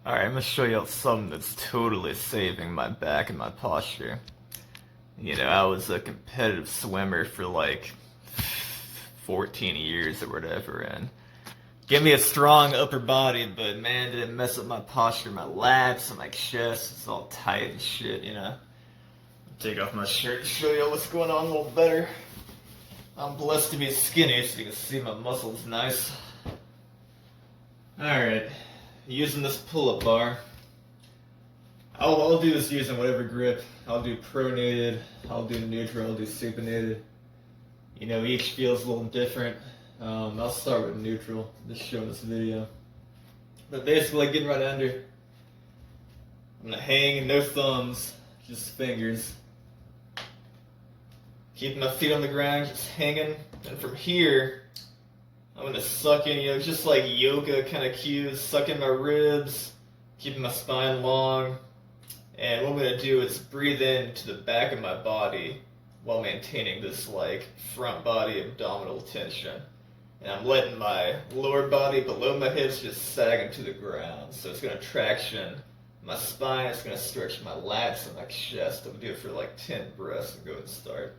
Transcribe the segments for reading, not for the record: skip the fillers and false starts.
Alright, I'm gonna show you something that's totally saving my back and my posture. I was a competitive swimmer for like 14 years or whatever, and give me a strong upper body, but man, did it mess up my posture, my lats, and my chest. It's all tight and shit. Take off my shirt to show you what's going on a little better. I'm blessed to be skinny, so you can see my muscles nice. Alright, using this pull-up bar. All I'll do is using whatever grip. I'll do pronated, I'll do neutral, I'll do supinated. Each feels a little different. I'll start with neutral, just showing this video. But basically, getting right under. I'm gonna hang, no thumbs, just fingers. Keeping my feet on the ground, just hanging. And from here, I'm gonna suck in, just like yoga kind of cues, suck in my ribs, keeping my spine long. And what I'm gonna do is breathe in to the back of my body while maintaining this like front body abdominal tension. And I'm letting my lower body below my hips just sag into the ground. So it's gonna traction my spine, it's gonna stretch my lats and my chest. I'm gonna do it for like 10 breaths and go and start.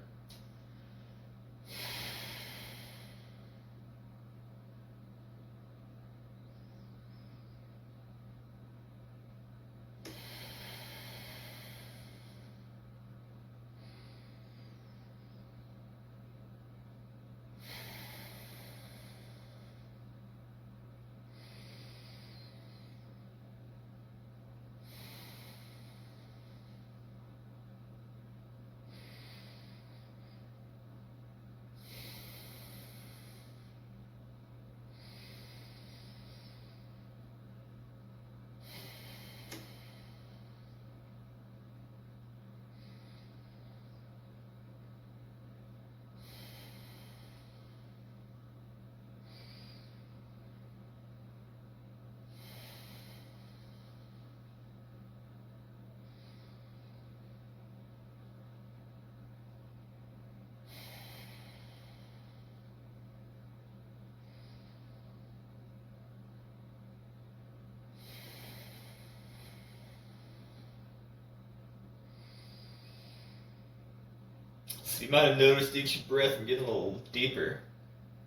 So you might have noticed each breath I'm getting a little deeper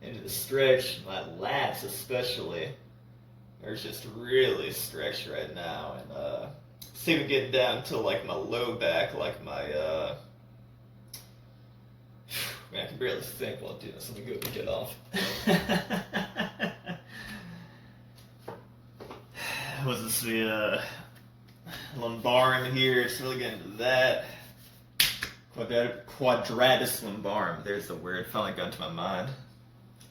into the stretch. My lats especially are just really stretched right now. And see me getting down to like my low back, like my man, I can barely think while doing this. Let me go and get off. Was this the lumbarum here? It's really getting into that. Quadratus lumbarum. There's the word. Finally got into my mind.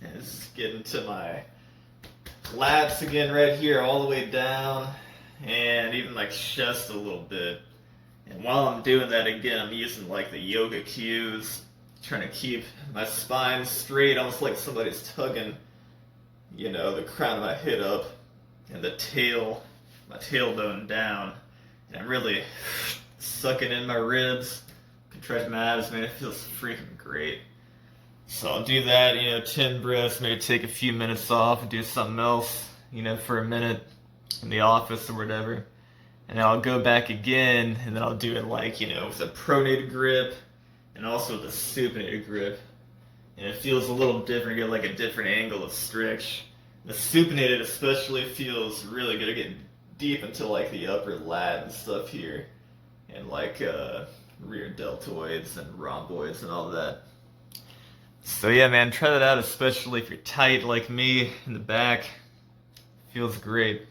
And it's getting to my lats again right here, all the way down, and even my chest a little bit. And while I'm doing that again, I'm using like the yoga cues, trying to keep my spine straight, almost like somebody's tugging, the crown of my head up and the tail, my tailbone down. And I'm really sucking in my ribs, contracting my abs, man. It feels freaking great. So I'll do that, 10 breaths, maybe take a few minutes off and do something else, for a minute in the office or whatever. And then I'll go back again, and then I'll do it like, with a pronated grip and also with a supinated grip. And it feels a little different, you get like a different angle of stretch. The supinated especially feels really good. I get deep into like the upper lat and stuff here, and like rear deltoids and rhomboids and all that. So yeah, man, try that out, especially if you're tight like me in the back. Feels great.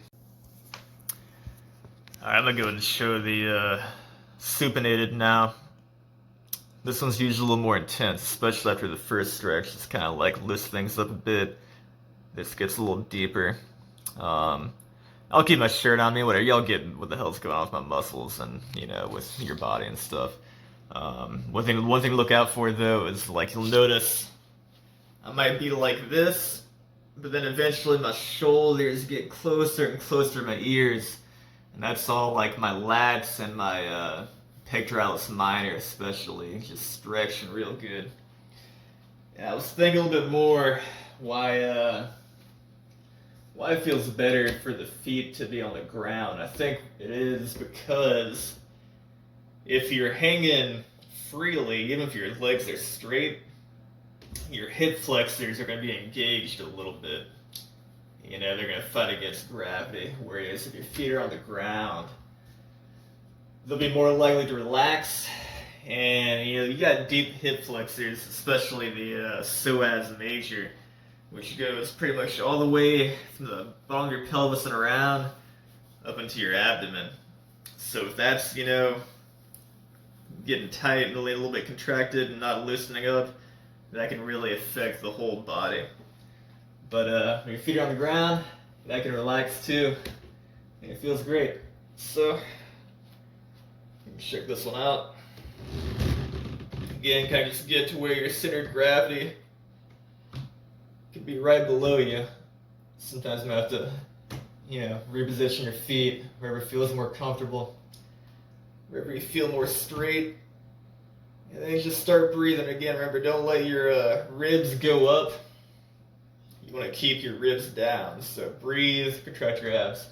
Alright, I'm gonna go ahead and show the supinated now. This one's usually a little more intense, especially after the first stretch. It's kind of like lifts things up a bit. This gets a little deeper. I'll keep my shirt on me, whatever. Y'all get what the hell's going on with my muscles and, with your body and stuff. One thing to look out for though is like you'll notice I might be like this, but then eventually my shoulders get closer and closer to my ears, and that's all like my lats and my pectoralis minor especially just stretching real good. Yeah, I was thinking a little bit more why why it feels better for the feet to be on the ground. I think it is because if you're hanging freely, even if your legs are straight, your hip flexors are going to be engaged a little bit. You know, they're going to fight against gravity. Whereas if your feet are on the ground, they'll be more likely to relax. And you know, you got deep hip flexors, especially the psoas major, which goes pretty much all the way from the bottom of your pelvis and around up into your abdomen. So if that's, you know, getting tight and a little bit contracted and not loosening up, that can really affect the whole body. But when your feet are on the ground, that can relax too, and it feels great. So, check this one out. Again, kind of just get to where your center of gravity could be right below you. Sometimes you have to, you know, reposition your feet wherever feels more comfortable, wherever you feel more straight. And then you just start breathing again. Remember, don't let your ribs go up. You want to keep your ribs down. So breathe, contract your abs.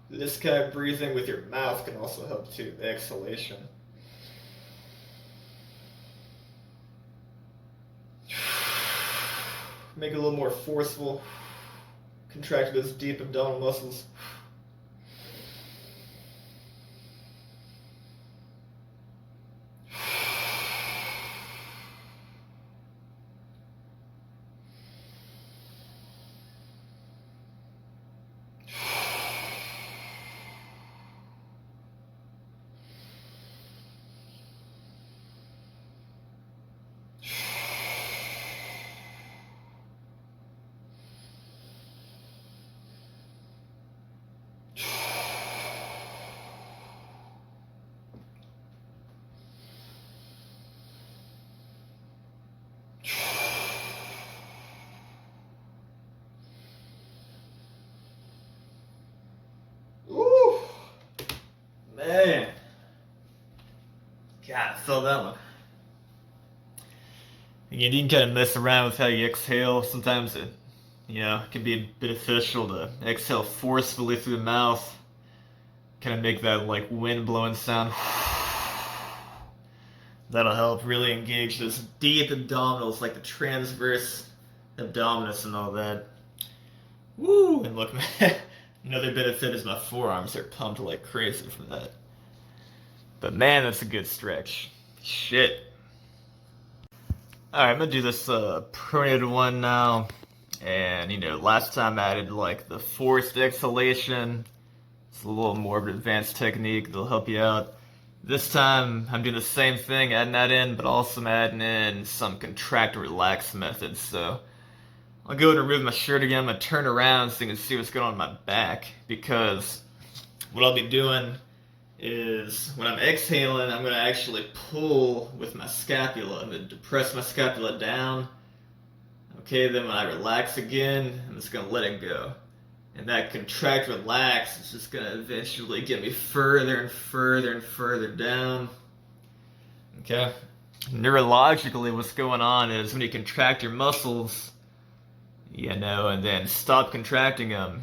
This kind of breathing with your mouth can also help too, the exhalation. Make it a little more forceful. Contract those deep abdominal muscles. Ooh, man. God, I felt that one. Again, you can kind of mess around with how you exhale. Sometimes it, you know, it can be beneficial to exhale forcefully through the mouth. Kind of make that like wind blowing sound. That'll help really engage those deep abdominals, like the transverse abdominis and all that. Woo! And look, another benefit is my forearms are pumped like crazy from that. But man, that's a good stretch. Shit. Alright, I'm gonna do this pronated one now. And, you know, last time I added like the forced exhalation. It's a little more of an advanced technique that'll help you out. This time, I'm doing the same thing, adding that in, but also I'm adding in some contract relax methods. So, I'll go ahead and remove my shirt again. I'm going to turn around so you can see what's going on in my back. Because what I'll be doing is, when I'm exhaling, I'm going to actually pull with my scapula. I'm going to depress my scapula down. Okay, then when I relax again, I'm just going to let it go. And that contract relax is just going to eventually get me further and further and further down. Okay? Neurologically, what's going on is when you contract your muscles, you know, and then stop contracting them,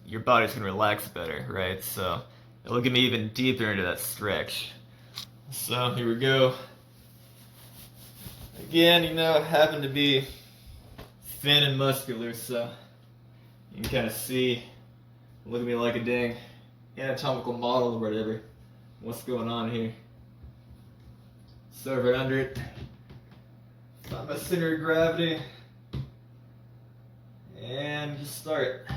your body's going to relax better, right? So it'll get me even deeper into that stretch. So here we go. Again, you know, I happen to be thin and muscular, so you can kind of see, look at me like a dang anatomical model or whatever. What's going on here? So right under it, find my center of gravity, and just start.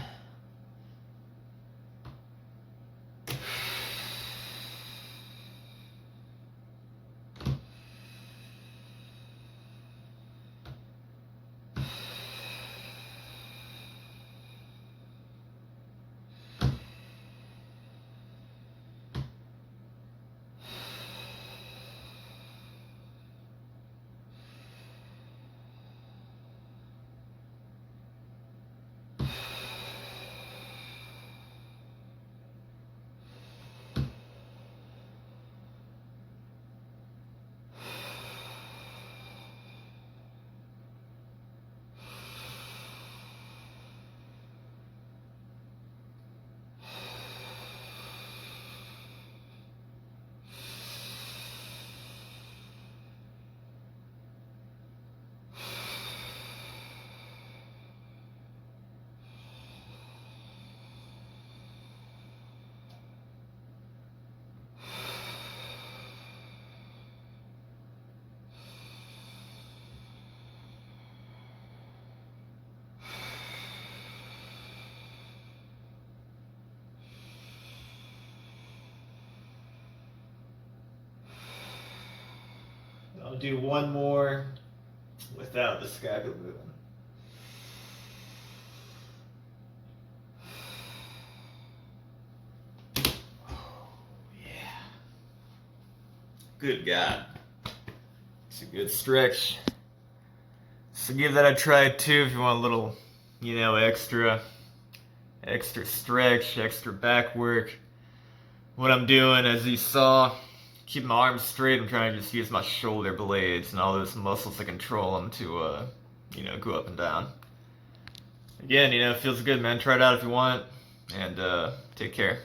do one more without the scapula moving. Yeah. Good God. It's a good stretch. So give that a try too if you want a little, extra stretch, extra back work. What I'm doing, as you saw, keep my arms straight. I'm trying to just use my shoulder blades and all those muscles to control them to, go up and down. Again, it feels good, man. Try it out if you want, and take care.